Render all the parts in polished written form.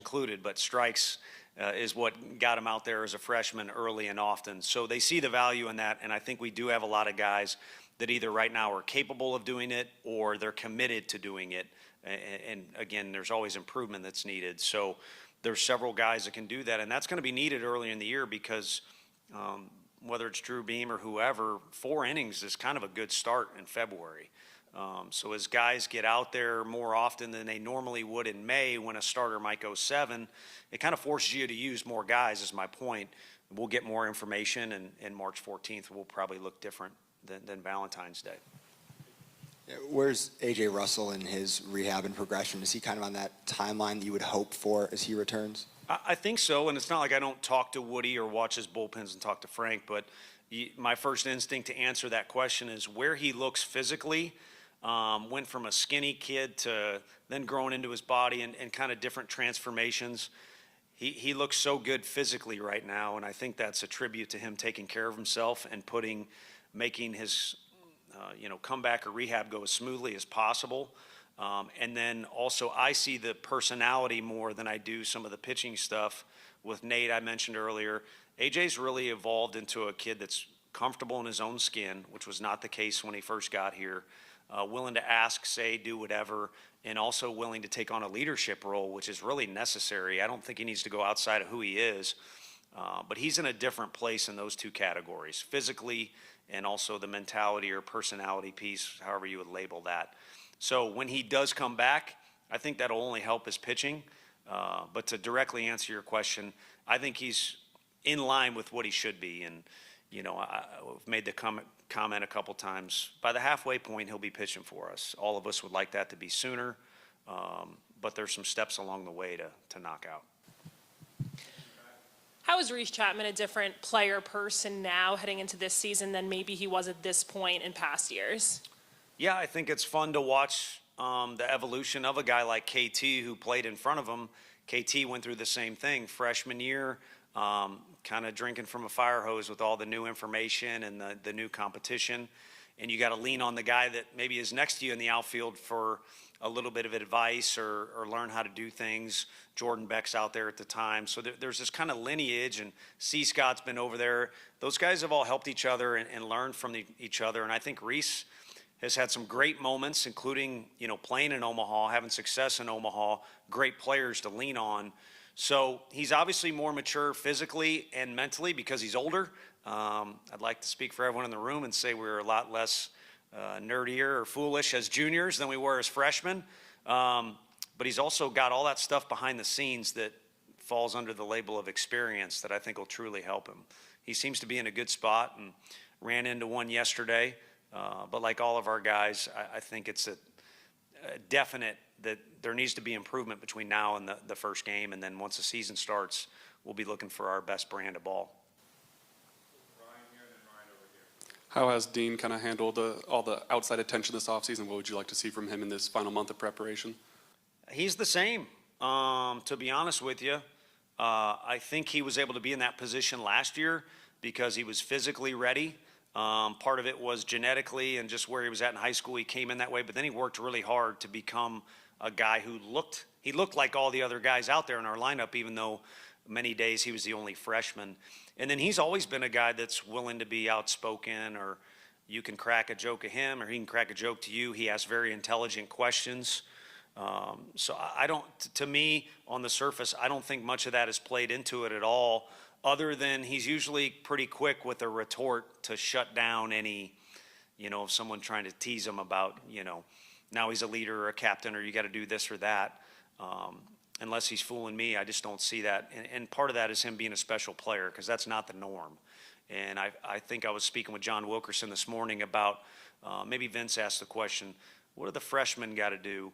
included, but strikes is what got him out there as a freshman early and often. So they see the value in that, and I think we do have a lot of guys that either right now are capable of doing it or they're committed to doing it. And again, there's always improvement that's needed. So there's several guys that can do that, and that's going to be needed early in the year because whether it's Drew Beam or whoever, 4 innings is kind of a good start in February. So as guys get out there more often than they normally would in May when a starter might go 7, it kind of forces you to use more guys is my point. We'll get more information, and March 14th will probably look different than Valentine's Day. Where's A.J. Russell in his rehab and progression? Is he kind of on that timeline that you would hope for as he returns? I think so, and it's not like I don't talk to Woody or watch his bullpens and talk to Frank, but my first instinct to answer that question is where he looks physically. Went from a skinny kid to then growing into his body and kind of different transformations. He looks so good physically right now, and I think that's a tribute to him taking care of himself and making his comeback or rehab go as smoothly as possible. And then also I see the personality more than I do some of the pitching stuff with Nate I mentioned earlier. AJ's really evolved into a kid that's comfortable in his own skin, which was not the case when he first got here. Willing to ask, say, do whatever, and also willing to take on a leadership role, which is really necessary. I don't think he needs to go outside of who he is, but he's in a different place in those 2 categories, physically and also the mentality or personality piece, however you would label that. So when he does come back, I think that'll only help his pitching. But to directly answer your question, I think he's in line with what he should be. And, I've made the comment a couple times. By the halfway point, he'll be pitching for us. All of us would like that to be sooner, but there's some steps along the way to knock out. How is Reese Chapman a different player person now heading into this season than maybe he was at this point in past years? Yeah, I think it's fun to watch the evolution of a guy like KT who played in front of him. KT went through the same thing freshman year, kind of drinking from a fire hose with all the new information and the new competition. And you got to lean on the guy that maybe is next to you in the outfield for a little bit of advice or learn how to do things. Jordan Beck's out there at the time. So there's this kind of lineage, and C. Scott's been over there. Those guys have all helped each other and learned from each other. And I think Reese has had some great moments, including, playing in Omaha, having success in Omaha, great players to lean on. So he's obviously more mature physically and mentally because he's older. I'd like to speak for everyone in the room and say we're a lot less nerdier or foolish as juniors than we were as freshmen. But he's also got all that stuff behind the scenes that falls under the label of experience that I think will truly help him. He seems to be in a good spot and ran into one yesterday. But like all of our guys, I think it's a definite that there needs to be improvement between now and the first game. And then once the season starts, we'll be looking for our best brand of ball. How has Dean kind of handled all the outside attention this offseason? What would you like to see from him in this final month of preparation? He's the same, to be honest with you. I think he was able to be in that position last year because he was physically ready. Part of it was genetically and just where he was at in high school. He came in that way, but then he worked really hard to become a guy who looked like all the other guys out there in our lineup, even though many days he was the only freshman. And then he's always been a guy that's willing to be outspoken, or you can crack a joke at him or he can crack a joke to you. He asks very intelligent questions. So I don't, to me, on the surface, I don't think much of that has played into it at all, other than he's usually pretty quick with a retort to shut down any, of someone trying to tease him about, now he's a leader or a captain or you got to do this or that. Unless he's fooling me, I just don't see that. And part of that is him being a special player because that's not the norm. And I think I was speaking with John Wilkerson this morning about maybe Vince asked the question, what do the freshmen got to do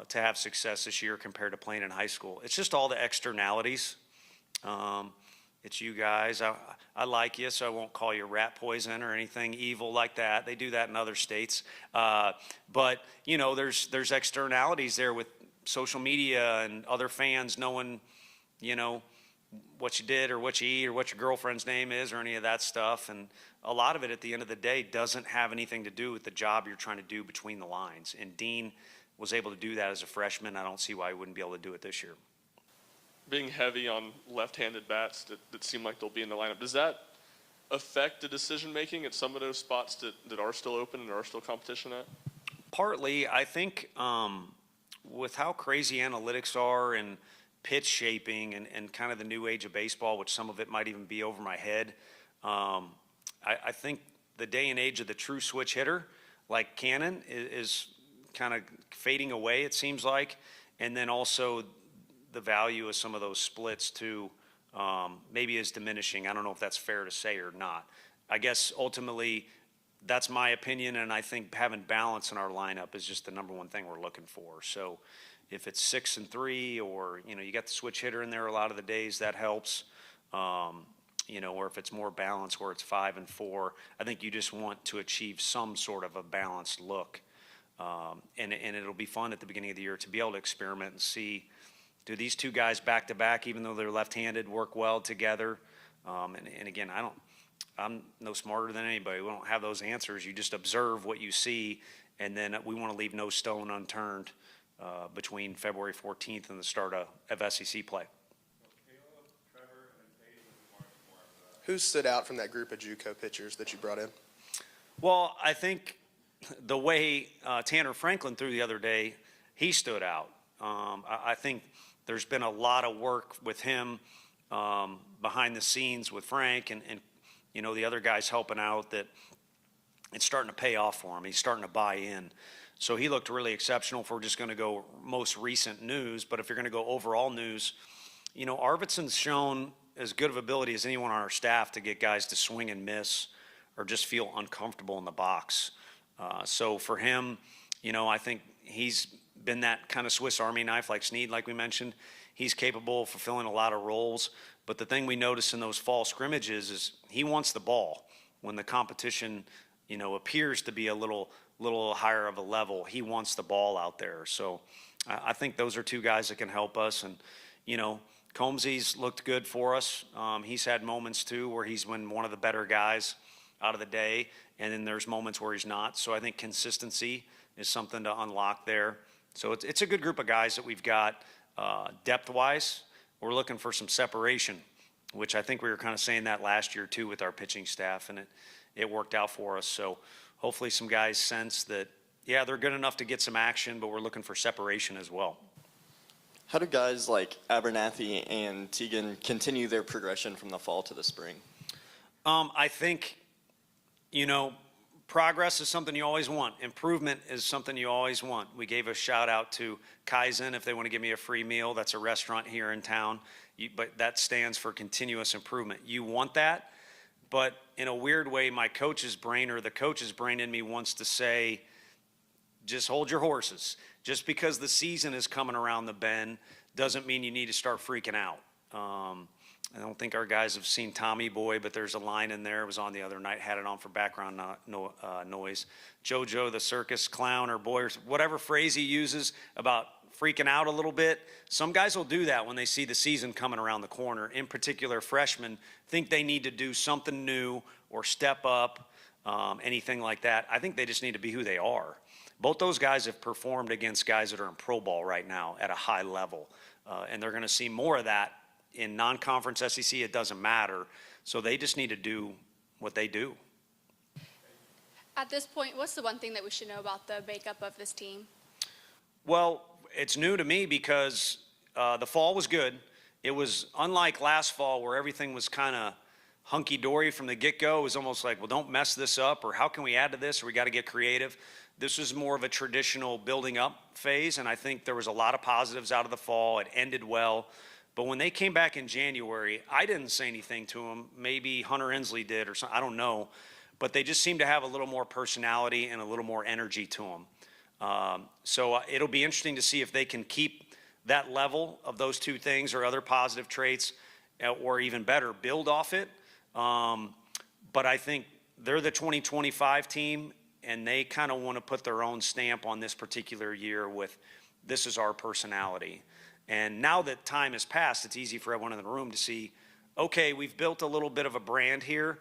to have success this year compared to playing in high school? It's just all the externalities. It's you guys. I like you, so I won't call you rat poison or anything evil like that. They do that in other states. But, there's externalities there with social media and other fans knowing, what you did or what you eat or what your girlfriend's name is or any of that stuff. And a lot of it at the end of the day doesn't have anything to do with the job you're trying to do between the lines. And Dean was able to do that as a freshman. I don't see why he wouldn't be able to do it this year. being heavy on left-handed bats that seem like they'll be in the lineup, does that affect the decision-making at some of those spots that are still open and are still competition at? Partly, I think with how crazy analytics are and pitch shaping and kind of the new age of baseball, which some of it might even be over my head, I think the day and age of the true switch hitter, like Cannon, is kind of fading away, it seems like. And then also the value of some of those splits too, maybe is diminishing. I don't know if that's fair to say or not. I guess ultimately that's my opinion, and I think having balance in our lineup is just the number one thing we're looking for. So if it's 6 and 3, or you got the switch hitter in there a lot of the days, that helps. Or if it's more balanced where it's 5 and 4, I think you just want to achieve some sort of a balanced look. And it'll be fun at the beginning of the year to be able to experiment and see, do these two guys back to back, even though they're left-handed, work well together? And again, I'm no smarter than anybody. We don't have those answers. You just observe what you see, and then we want to leave no stone unturned between February 14th and the start of SEC play. Who stood out from that group of JUCO pitchers that you brought in? Well, I think the way Tanner Franklin threw the other day, he stood out. I think there's been a lot of work with him behind the scenes with Frank and the other guys helping out, that it's starting to pay off for him. He's starting to buy in. So he looked really exceptional. If we're just going to go most recent news, but if you're going to go overall news, Arvidsson's shown as good of ability as anyone on our staff to get guys to swing and miss or just feel uncomfortable in the box. So for him, I think he's been that kind of Swiss Army knife like Snead, like we mentioned. He's capable of fulfilling a lot of roles. But the thing we notice in those fall scrimmages is he wants the ball. When the competition, appears to be a little higher of a level, he wants the ball out there. So I think those are two guys that can help us. And, Combsy's looked good for us. He's had moments too where he's been one of the better guys out of the day, and then there's moments where he's not. So I think consistency is something to unlock there. So it's a good group of guys that we've got. Depth-wise, we're looking for some separation, which I think we were kind of saying that last year too with our pitching staff, and it worked out for us. So hopefully some guys sense that, yeah, they're good enough to get some action, but we're looking for separation as well. How do guys like Abernathy and Teagan continue their progression from the fall to the spring? I think, progress is something you always want. Improvement is something you always want. We gave a shout out to Kaizen if they want to give me a free meal. That's a restaurant here in town, but that stands for continuous improvement. You want that, but in a weird way, my coach's brain, or the coach's brain in me, wants to say, just hold your horses. Just because the season is coming around the bend doesn't mean you need to start freaking out. I don't think our guys have seen Tommy Boy, but there's a line in there. It was on the other night, had it on for background noise. JoJo the circus clown or boy, or whatever phrase he uses about freaking out a little bit. Some guys will do that when they see the season coming around the corner. In particular, freshmen think they need to do something new or step up, anything like that. I think they just need to be who they are. Both those guys have performed against guys that are in pro ball right now at a high level, and they're going to see more of that in non-conference SEC. It doesn't matter. So they just need to do what they do. At this point, what's the one thing that we should know about the makeup of this team? Well, it's new to me because the fall was good. It was unlike last fall where everything was kind of hunky-dory from the get-go. It was almost like, well, don't mess this up, or how can we add to this, or we got to get creative. This was more of a traditional building up phase, and I think there was a lot of positives out of the fall. It ended well. But when they came back in January, I didn't say anything to them. Maybe Hunter Inslee did or something. I don't know. But they just seemed to have a little more personality and a little more energy to them. So it'll be interesting to see if they can keep that level of those two things or other positive traits, or even better, build off it. But I think they're the 2025 team, and they kind of want to put their own stamp on this particular year with, this is our personality. And now that time has passed, it's easy for everyone in the room to see, okay, we've built a little bit of a brand here,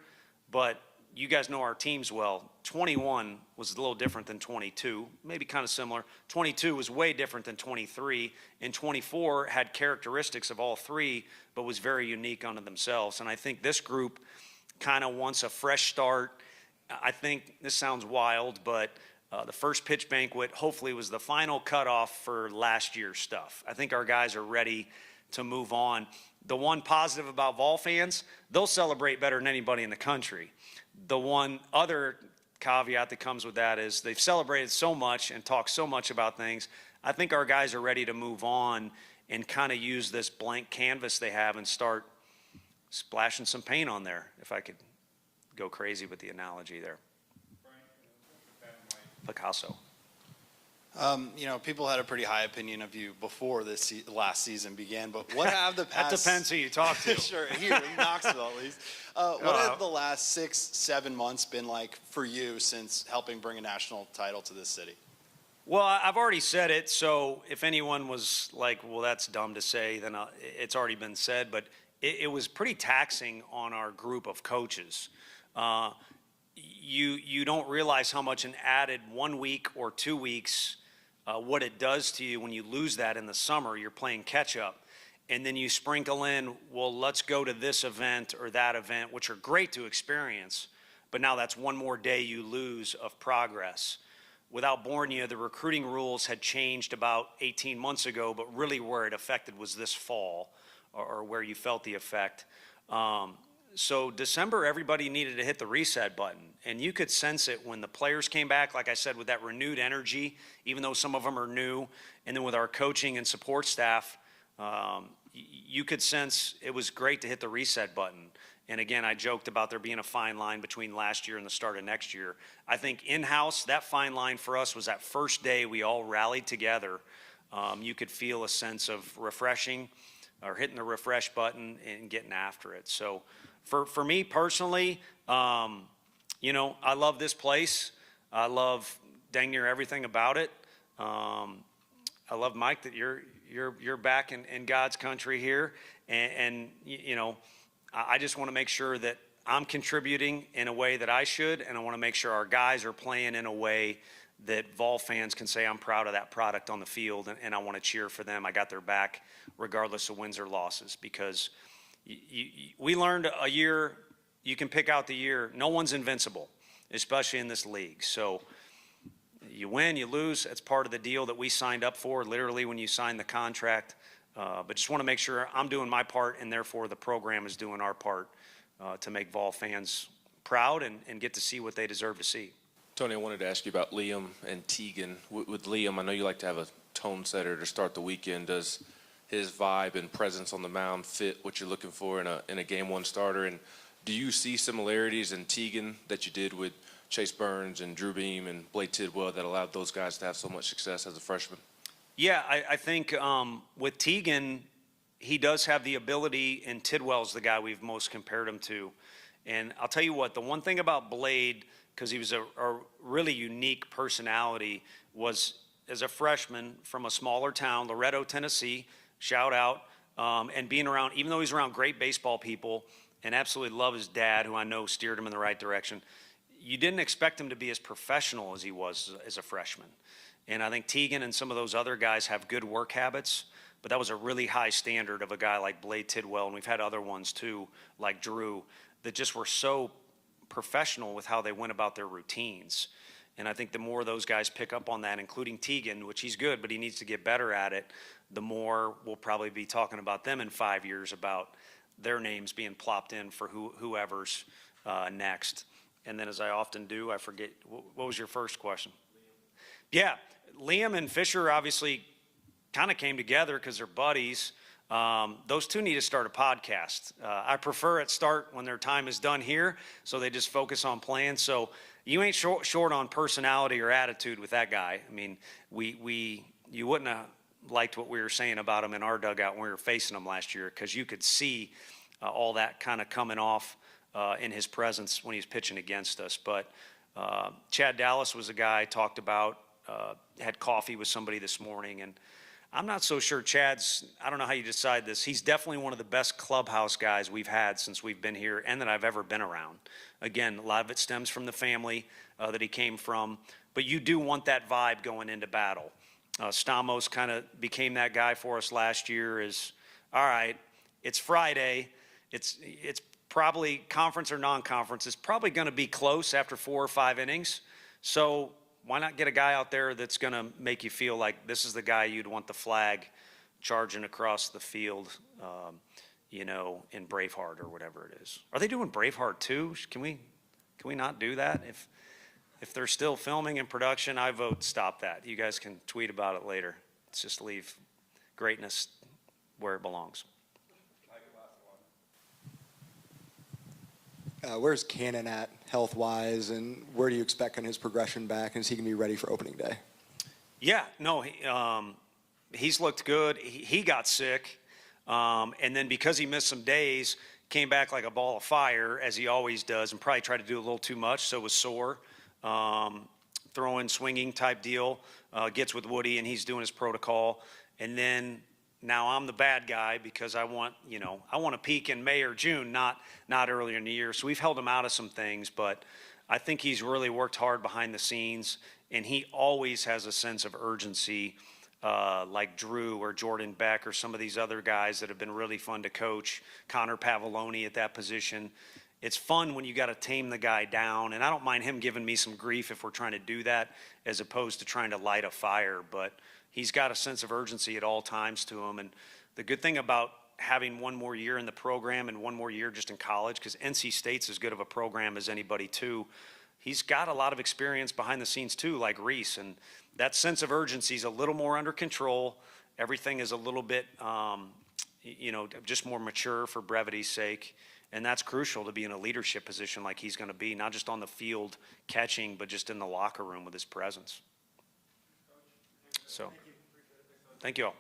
but you guys know our teams well. 21 was a little different than 22, maybe kind of similar. 22 was way different than 23, and 24 had characteristics of all three, but was very unique unto themselves. And I think this group kind of wants a fresh start. I think this sounds wild, but the first pitch banquet hopefully was the final cutoff for last year's stuff. I think our guys are ready to move on. The one positive about Vol fans, they'll celebrate better than anybody in the country. The one other caveat that comes with that is they've celebrated so much and talked so much about things. I think our guys are ready to move on and kind of use this blank canvas they have and start splashing some paint on there, if I could go crazy with the analogy there. Picasso. People had a pretty high opinion of you before this last season began, but what have the past... That depends who you talk to. Sure, here in Knoxville at least. What have the last 6-7 months been like for you since helping bring a national title to this city? Well, I've already said it, so if anyone was like, well, that's dumb to say, then it's already been said, but it was pretty taxing on our group of coaches. You don't realize how much an added 1 week or 2 weeks, what it does to you when you lose that in the summer. You're playing catch up. And then you sprinkle in, well, let's go to this event or that event, which are great to experience. But now that's one more day you lose of progress. Without boring you, the recruiting rules had changed about 18 months ago, but really where it affected was this fall, or where you felt the effect. So December, everybody needed to hit the reset button, and you could sense it when the players came back, like I said, with that renewed energy, even though some of them are new, and then with our coaching and support staff, you could sense it was great to hit the reset button. And again, I joked about there being a fine line between last year and the start of next year. I think in-house, that fine line for us was that first day we all rallied together. You could feel a sense of refreshing, or hitting the refresh button and getting after it. So for me personally, I love this place. I love dang near everything about it. I love, Mike, that you're back in God's country here. And I just want to make sure that I'm contributing in a way that I should, and I want to make sure our guys are playing in a way that Vol fans can say, I'm proud of that product on the field, and I want to cheer for them. I got their back regardless of wins or losses, because we learned a year, you can pick out the year. No one's invincible, especially in this league. So you win, you lose. That's part of the deal that we signed up for, literally when you sign the contract. But just want to make sure I'm doing my part, and therefore the program is doing our part to make Vol fans proud and get to see what they deserve to see. Tony, I wanted to ask you about Liam and Tegan. With Liam, I know you like to have a tone setter to start the weekend. Does his vibe and presence on the mound fit what you're looking for in a game one starter? And do you see similarities in Tegan that you did with Chase Burns and Drew Beam and Blake Tidwell that allowed those guys to have so much success as a freshman? Yeah, I think with Tegan, he does have the ability, and Tidwell's the guy we've most compared him to. And I'll tell you what, the one thing about Blade, because he was a really unique personality, was as a freshman from a smaller town, Loretto, Tennessee, shout out, and being around, even though he's around great baseball people and absolutely love his dad, who I know steered him in the right direction, you didn't expect him to be as professional as he was as a freshman. And I think Tegan and some of those other guys have good work habits, but that was a really high standard of a guy like Blade Tidwell, and we've had other ones too, like Drew, that just were so professional with how they went about their routines. And I think the more those guys pick up on that, including Tegan, which he's good, but he needs to get better at it, the more we'll probably be talking about them in 5 years, about their names being plopped in for whoever's next. And then, as I often do, I forget, what was your first question? Yeah, Liam and Fisher obviously kind of came together because they're buddies. Those two need to start a podcast. I prefer it start when their time is done here, so they just focus on playing. So you ain't short on personality or attitude with that guy. I mean, you wouldn't have liked what we were saying about him in our dugout when we were facing him last year, because you could see all that kind of coming off in his presence when he was pitching against us. But Chad Dallas was a guy I talked about, had coffee with somebody this morning, and I'm not so sure Chad's, I don't know how you decide this. He's definitely one of the best clubhouse guys we've had since we've been here and that I've ever been around. Again, a lot of it stems from the family that he came from, but you do want that vibe going into battle. Stamos kind of became that guy for us last year is, all right, it's Friday. It's probably conference or non-conference. It's probably going to be close after 4 or 5 innings. So why not get a guy out there that's going to make you feel like this is the guy you'd want the flag charging across the field, in Braveheart or whatever it is. Are they doing Braveheart too? Can we not do that? If they're still filming in production, I vote stop that. You guys can tweet about it later. Let's just leave greatness where it belongs. Where's Cannon at health-wise, and where do you expect his progression back, and is he going to be ready for opening day? Yeah, no, he's looked good. He got sick, and then because he missed some days, came back like a ball of fire, as he always does, and probably tried to do a little too much, so was sore. Throwing, swinging type deal, gets with Woody, and he's doing his protocol. And then now I'm the bad guy because I want to peak in May or June, not earlier in the year. So we've held him out of some things, but I think he's really worked hard behind the scenes, and he always has a sense of urgency, like Drew or Jordan Beck or some of these other guys that have been really fun to coach, Connor Pavoloni at that position. It's fun when you got to tame the guy down, and I don't mind him giving me some grief if we're trying to do that as opposed to trying to light a fire, but he's got a sense of urgency at all times to him. And the good thing about having one more year in the program and one more year just in college, because NC State's as good of a program as anybody too, he's got a lot of experience behind the scenes too, like Reese, and that sense of urgency is a little more under control. Everything is a little bit, just more mature for brevity's sake. And that's crucial to be in a leadership position like he's going to be, not just on the field catching, but just in the locker room with his presence. So, thank you all.